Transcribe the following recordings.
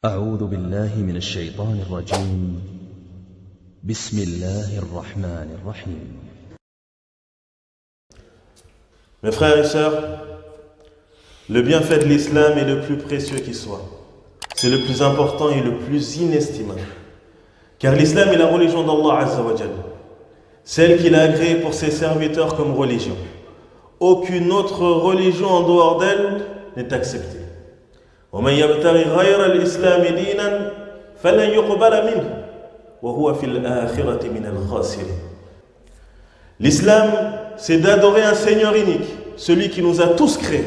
أعوذ بالله من الشيطان الرجيم بسم الله الرحمن الرحيم. Mes frères et sœurs, le bienfait de l'islam est le plus précieux qui soit. C'est le plus important et le plus inestimable. Car l'islam est la religion d'Allah Azza wa Jalla, celle qu'il a agréée pour ses serviteurs comme religion. Aucune autre religion en dehors d'elle n'est acceptée. وَمَنْ يَبْتَغِ غَيْرَ الْإِسْلَامِ دِينًا فَلَنْ يُقْبَلَ مِنْهُ وَهُوَ فِي الْآخِرَةِ مِنَ الْخَاسِرِينَ. L'islam, c'est d'adorer un Seigneur unique, celui qui nous a tous créés.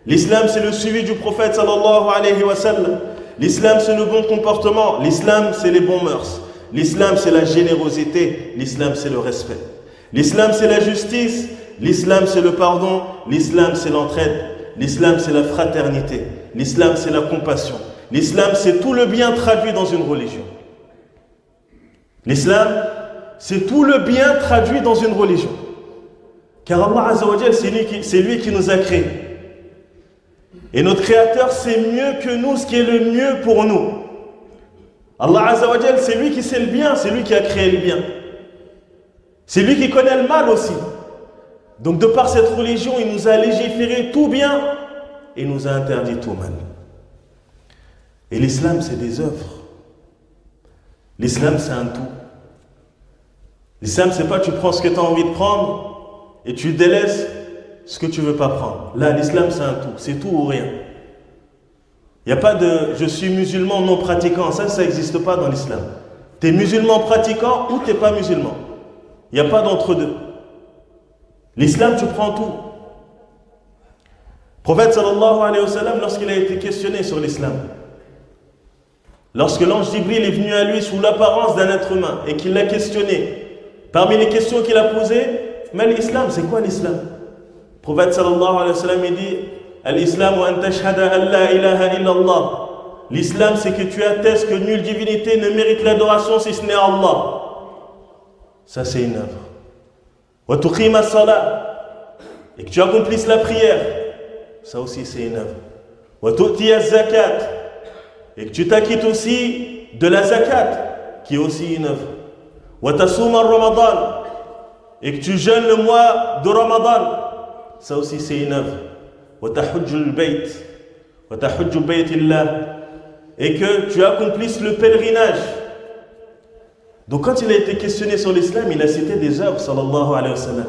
L'islam, c'est le suivi du prophète sallallahu alayhi wa sallam. L'islam, c'est le bon comportement. L'islam, c'est les bons mœurs. L'islam, c'est la générosité. L'islam, c'est le respect. L'islam, c'est la justice. L'islam, c'est le pardon. L'islam, c'est l'entraide. L'islam, c'est la fraternité. L'islam, c'est la compassion. L'islam, c'est tout le bien traduit dans une religion. L'islam, c'est tout le bien traduit dans une religion. Car Allah Azza wa Jal, c'est lui qui nous a créés. Et notre Créateur sait mieux que nous ce qui est le mieux pour nous. Allah Azza wa Jal, c'est lui qui sait le bien, c'est lui qui a créé le bien. C'est lui qui connaît le mal aussi. Donc de par cette religion, il nous a légiféré tout bien et il nous a interdit tout mal. Et l'islam, c'est des œuvres. L'islam, c'est un tout. L'islam, c'est pas tu prends ce que tu as envie de prendre et tu délaisses ce que tu veux pas prendre. Là, l'islam, c'est un tout. C'est tout ou rien. Il n'y a pas de je suis musulman non pratiquant. Ça n'existe pas dans l'islam. Tu es musulman pratiquant ou tu n'es pas musulman. Il n'y a pas d'entre-deux. L'islam, tu prends tout. Le prophète sallallahu alayhi wa sallam, lorsqu'il a été questionné sur l'islam, lorsque l'ange Jibril est venu à lui sous l'apparence d'un être humain et qu'il l'a questionné, parmi les questions qu'il a posées, mais l'islam, c'est quoi l'islam? Le prophète sallallahu alayhi wa sallam, il dit Al-Islam wa an tashhada an la ilaha illallah. L'islam, c'est que tu attestes que nulle divinité ne mérite l'adoration si ce n'est Allah. Ça, c'est une œuvre. Wa tuqima as-salat. Et que tu accomplisses la prière. Ça aussi, c'est une œuvre. Wa tu'ti az-zakat. Et que tu t'acquittes aussi de la zakat, qui est aussi une œuvre. Wa tasuma ar-ramadan. Et que tu jeûnes le mois de Ramadan. Ça aussi, c'est une œuvre. Wa tahujju al-bayt. Wa tahujju baytillah. Et que tu accomplisses le pèlerinage. Donc quand il a été questionné sur l'islam, il a cité des œuvres, sallallahu alayhi wa sallam.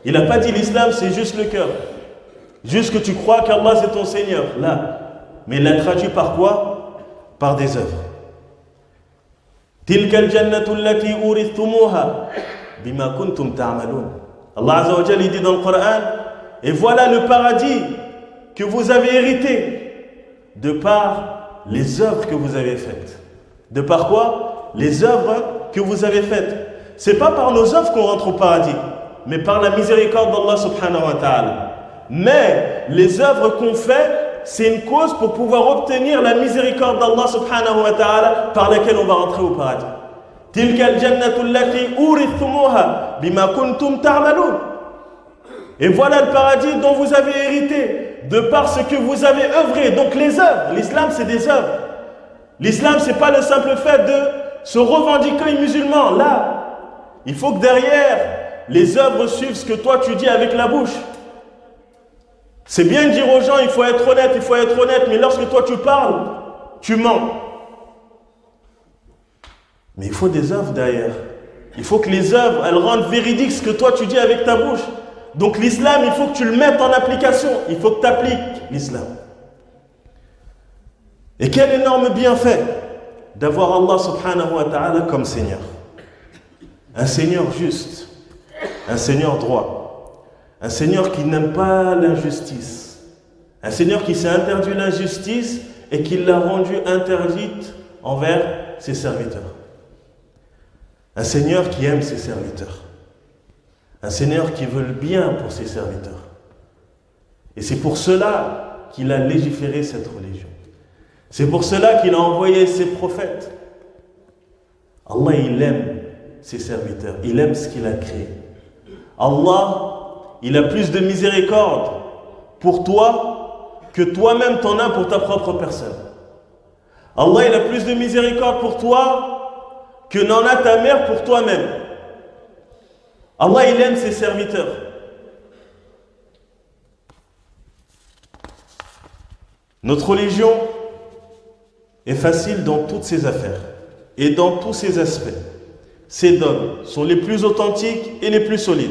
Il n'a pas dit l'islam, c'est juste le cœur. Juste que tu crois qu'Allah c'est ton Seigneur. Là. Mais il l'a traduit par quoi? Par des œuvres. Tilka al-jannatu allati urithumuha bima kuntum ta'malun. Allah Azza wa Jalla dit dans le Coran, et voilà le paradis que vous avez hérité de par les œuvres que vous avez faites. De par quoi? Les œuvres que vous avez faites. C'est pas par nos œuvres qu'on rentre au paradis, mais par la miséricorde d'Allah subhanahu wa ta'ala. Mais les œuvres qu'on fait, c'est une cause pour pouvoir obtenir la miséricorde d'Allah subhanahu wa ta'ala par laquelle on va rentrer au paradis. Tilka al-jannatu allati urithumuha bima kuntum ta'malun. Et voilà le paradis dont vous avez hérité de par ce que vous avez œuvré. Donc les œuvres, l'islam c'est des œuvres. L'islam c'est pas le simple fait de se revendiquer musulman. Là, il faut que derrière les œuvres suivent ce que toi tu dis avec la bouche. C'est bien de dire aux gens il faut être honnête, mais lorsque toi tu parles, tu mens. Mais il faut des œuvres derrière. Il faut que les œuvres, elles rendent véridique ce que toi tu dis avec ta bouche. Donc l'islam, il faut que tu le mettes en application. Il faut que tu appliques l'islam. Et quel énorme bienfait d'avoir Allah subhanahu wa ta'ala comme Seigneur. Un Seigneur juste, un Seigneur droit, un Seigneur qui n'aime pas l'injustice, un Seigneur qui s'est interdit l'injustice et qui l'a rendue interdite envers ses serviteurs. Un Seigneur qui aime ses serviteurs, un Seigneur qui veut le bien pour ses serviteurs. Et c'est pour cela qu'il a légiféré cette religion. C'est pour cela qu'il a envoyé ses prophètes. Allah, il aime ses serviteurs. Il aime ce qu'il a créé. Allah, il a plus de miséricorde pour toi que toi-même t'en as pour ta propre personne. Allah il a plus de miséricorde pour toi que n'en a ta mère pour toi-même. Allah il aime ses serviteurs. Notre religion est facile dans toutes ses affaires et dans tous ses aspects. Ses dogmes sont les plus authentiques et les plus solides.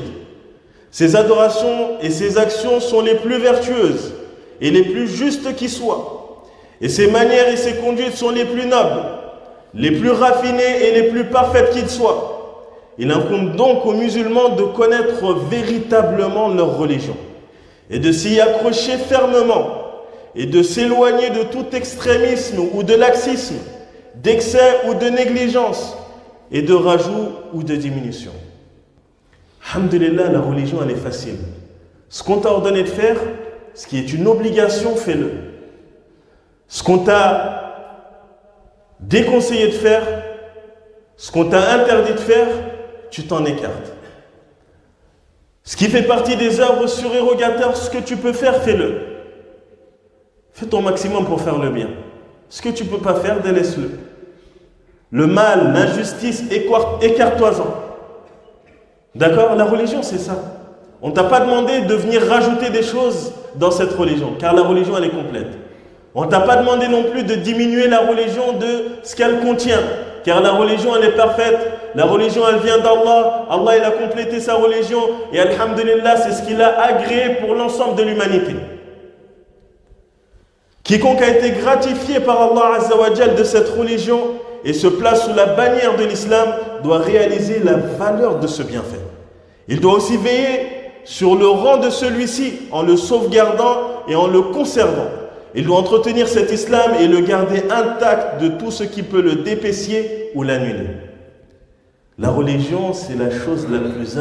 Ses adorations et ses actions sont les plus vertueuses et les plus justes qui soient. Et ses manières et ses conduites sont les plus nobles, les plus raffinées et les plus parfaites qu'ils soient. Il incombe donc aux musulmans de connaître véritablement leur religion et de s'y accrocher fermement et de s'éloigner de tout extrémisme ou de laxisme, d'excès ou de négligence et de rajout ou de diminution. Alhamdulillah, la religion elle est facile. Ce qu'on t'a ordonné de faire, ce qui est une obligation, fais-le. Ce qu'on t'a déconseillé de faire, ce qu'on t'a interdit de faire, tu t'en écartes. Ce qui fait partie des œuvres surérogatoires, ce que tu peux faire, fais-le. Fais ton maximum pour faire le bien. Ce que tu ne peux pas faire, délaisse-le. Le mal, l'injustice, écarte-toi-en. D'accord? La religion, c'est ça. On ne t'a pas demandé de venir rajouter des choses dans cette religion, car la religion, elle est complète. On ne t'a pas demandé non plus de diminuer la religion de ce qu'elle contient, car la religion, elle est parfaite. La religion, elle vient d'Allah. Allah, il a complété sa religion. Et alhamdulillah, c'est ce qu'il a agréé pour l'ensemble de l'humanité. Quiconque a été gratifié par Allah Azza wa Jal de cette religion et se place sous la bannière de l'islam doit réaliser la valeur de ce bienfait. Il doit aussi veiller sur le rang de celui-ci en le sauvegardant et en le conservant. Il doit entretenir cet islam et le garder intact de tout ce qui peut le dépécier ou l'annuler. La religion, c'est la chose la plus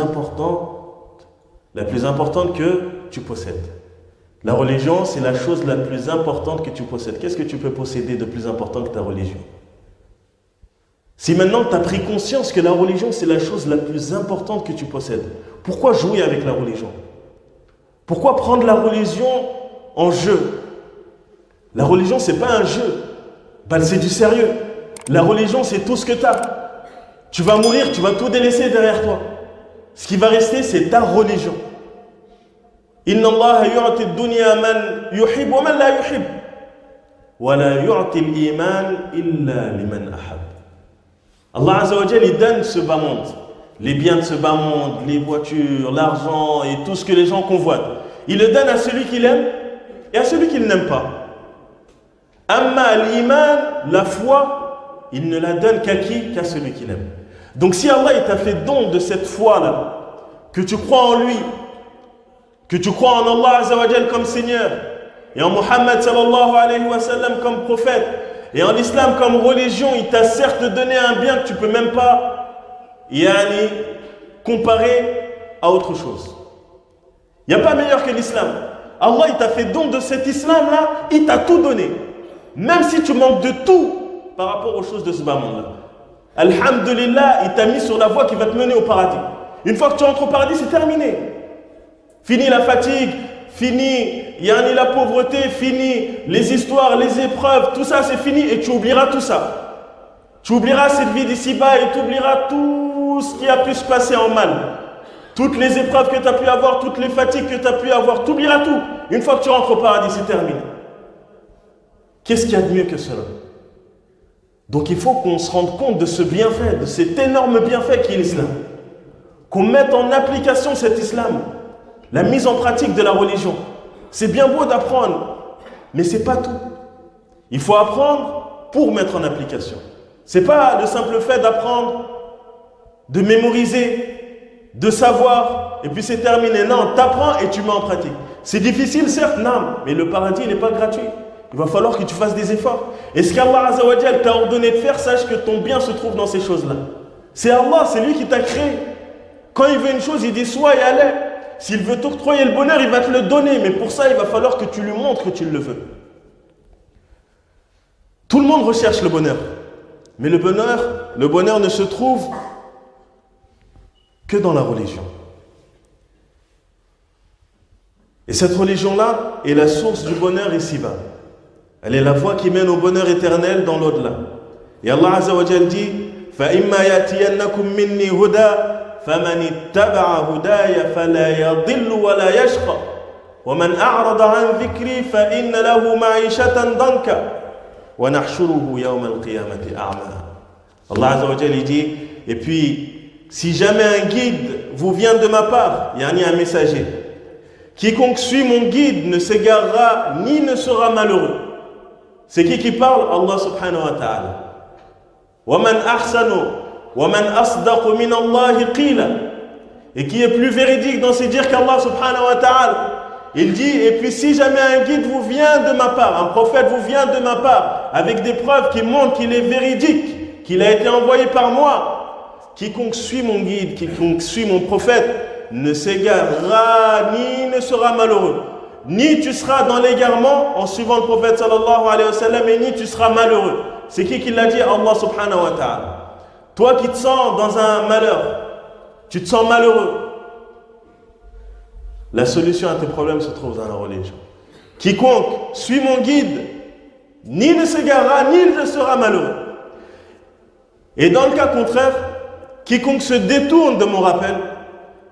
importante que tu possèdes. La religion, c'est la chose la plus importante que tu possèdes. Qu'est-ce que tu peux posséder de plus important que ta religion? Si maintenant tu as pris conscience que la religion, c'est la chose la plus importante que tu possèdes, pourquoi jouer avec la religion? Pourquoi prendre la religion en jeu? La religion, c'est pas un jeu. C'est du sérieux. La religion, c'est tout ce que tu as. Tu vas mourir, tu vas tout délaisser derrière toi. Ce qui va rester, c'est ta religion. Inna Allah yu'ti ad-dunya man yuhib wa man la yuhib wa la yu'ti al-iman illa liman ahab. Allah Azza wa Jalla, il donne ce bas monde, les biens de ce bas monde, les voitures, l'argent et tout ce que les gens convoitent. Il le donne à celui qu'il aime et à celui qu'il n'aime pas. Amma l'iman, la foi, il ne la donne qu'à qui? Qu'à celui qu'il aime. Donc si Allah il t'a fait don de cette foi-là, que tu crois en lui, que tu crois en Allah Azza wa Jal comme Seigneur, et en Muhammad sallallahu alayhi wa sallam comme prophète, et en l'islam comme religion, il t'a certes donné un bien que tu ne peux même pas comparer à autre chose. Il n'y a pas meilleur que l'islam. Allah il t'a fait don de cet islam-là, il t'a tout donné. Même si tu manques de tout par rapport aux choses de ce bas monde-là. Alhamdulillah, il t'a mis sur la voie qui va te mener au paradis. Une fois que tu entres au paradis, c'est terminé. Fini la fatigue, fini la pauvreté, fini les histoires, les épreuves, tout ça c'est fini et tu oublieras tout ça. Tu oublieras cette vie d'ici-bas et tu oublieras tout ce qui a pu se passer en mal. Toutes les épreuves que tu as pu avoir, toutes les fatigues que tu as pu avoir, tu oublieras tout. Une fois que tu rentres au paradis, c'est terminé. Qu'est-ce qu'il y a de mieux que cela? Donc il faut qu'on se rende compte de ce bienfait, de cet énorme bienfait qui est l'islam. Qu'on mette en application cet islam. La mise en pratique de la religion. C'est bien beau d'apprendre, mais ce n'est pas tout. Il faut apprendre pour mettre en application. Ce n'est pas le simple fait d'apprendre, de mémoriser, de savoir, et puis c'est terminé. Non, tu apprends et tu mets en pratique. C'est difficile, certes, non, mais le paradis n'est pas gratuit. Il va falloir que tu fasses des efforts. Et ce qu'Allah Azza wa Jal t'a ordonné de faire, sache que ton bien se trouve dans ces choses-là. C'est Allah, c'est lui qui t'a créé. Quand il veut une chose, il dit soit et allez. S'il veut t'octroyer le bonheur, il va te le donner. Mais pour ça, il va falloir que tu lui montres que tu le veux. Tout le monde recherche le bonheur. Mais le bonheur ne se trouve que dans la religion. Et cette religion-là est la source du bonheur ici-bas. Elle est la voie qui mène au bonheur éternel dans l'au-delà. Et Allah Azza wa Jal dit فَإِمَّا يَأْتِيَنَّكُم مِّنِّي هُدًى فَمَنِ اتَّبَعَ هُدَايَ فَلَا يَضِلُّ وَلَا يَشْقَى وَمَنْ أَعْرَضَ عَنْ ذِكْرِي فَإِنَّ لَهُ مَعِيشَةً ضَنكًا وَنَحْشُرُهُ يَوْمَ الْقِيَامَةِ أَعْمَى. Allah Azza wa Jal dit, et puis si jamais un guide vous vient de ma part, yani un messager, quiconque suit mon guide ne s'égarera ni ne sera malheureux. C'est qui parle? Allah subhanahu wa ta'ala. وَمَنْ أَحْسَنُ وَمَنْ أَصْدَقُ مِنَ اللَّهِ قِيلًا. Et qui est plus véridique dans ses dires qu'Allah subhanahu wa ta'ala. Il dit, et puis si jamais un guide vous vient de ma part, un prophète vous vient de ma part, avec des preuves qui montrent qu'il est véridique, qu'il a été envoyé par moi, quiconque suit mon guide, quiconque suit mon prophète, ne s'égarera ni ne sera malheureux. Ni tu seras dans l'égarement en suivant le prophète sallallahu alayhi wa sallam, et ni tu seras malheureux. C'est qui l'a dit? Allah subhanahu wa ta'ala. Toi qui te sens dans un malheur, tu te sens malheureux, la solution à tes problèmes se trouve dans la religion. Quiconque suit mon guide, ni ne s'égarera, ni ne sera malheureux. Et dans le cas contraire, quiconque se détourne de mon rappel,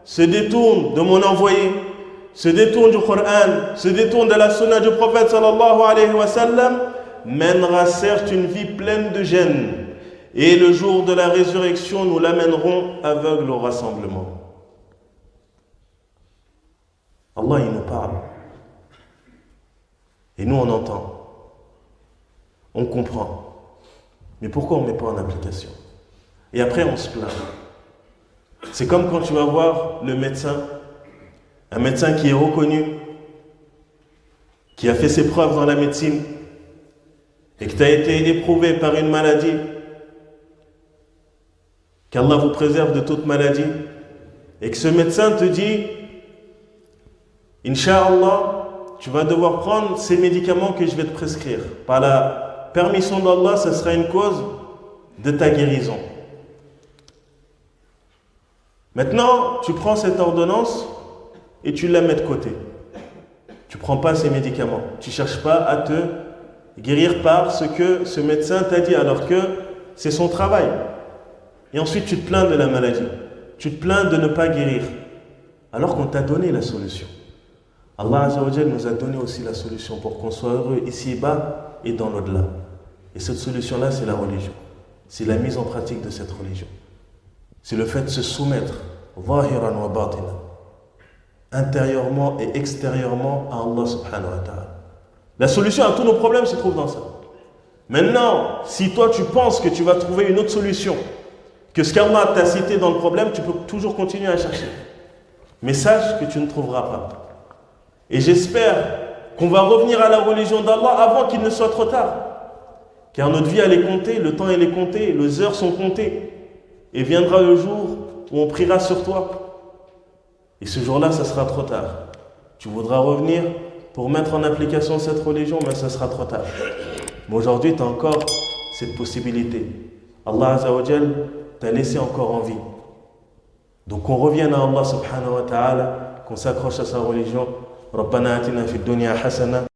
se détourne de mon envoyé, se détourne du Coran, se détourne de la sunna du prophète sallallahu alayhi wa sallam, mènera certes une vie pleine de gêne. Et le jour de la résurrection, nous l'amènerons aveugle au rassemblement. Allah, il nous parle. Et nous, on entend. On comprend. Mais pourquoi on ne met pas en application? Et après, on se plaint. C'est comme quand tu vas voir le médecin, un médecin qui est reconnu, qui a fait ses preuves dans la médecine, et que tu as été éprouvé par une maladie, qu'Allah vous préserve de toute maladie, et que ce médecin te dit, Inch'Allah, tu vas devoir prendre ces médicaments que je vais te prescrire. Par la permission d'Allah, ce sera une cause de ta guérison. Maintenant, tu prends cette ordonnance et tu la mets de côté. Tu ne prends pas ces médicaments. Tu ne cherches pas à te guérir par ce que ce médecin t'a dit, alors que c'est son travail. Et ensuite, tu te plains de la maladie. Tu te plains de ne pas guérir, alors qu'on t'a donné la solution. Allah Azza wa Jal nous a donné aussi la solution pour qu'on soit heureux ici-bas et dans l'au-delà. Et cette solution-là, c'est la religion. C'est la mise en pratique de cette religion. C'est le fait de se soumettre, zahiran wa batinan, intérieurement et extérieurement à Allah subhanahu wa ta'ala. La solution à tous nos problèmes se trouve dans ça. Maintenant, si toi tu penses que tu vas trouver une autre solution que ce qu'Allah t'a cité dans le problème, tu peux toujours continuer à chercher. Mais sache que tu ne trouveras pas. Et j'espère qu'on va revenir à la religion d'Allah avant qu'il ne soit trop tard. Car notre vie, elle est comptée, le temps, il est compté, les heures sont comptées. Et viendra le jour où on priera sur toi. Et ce jour-là, ça sera trop tard. Tu voudras revenir pour mettre en application cette religion, mais ça sera trop tard. Mais aujourd'hui, tu as encore cette possibilité. Allah Azza wa Jal t'a laissé encore en vie. Donc on revienne à Allah subhanahu wa ta'ala, qu'on s'accroche à sa religion. ربنا آتنا في الدنيا حسنة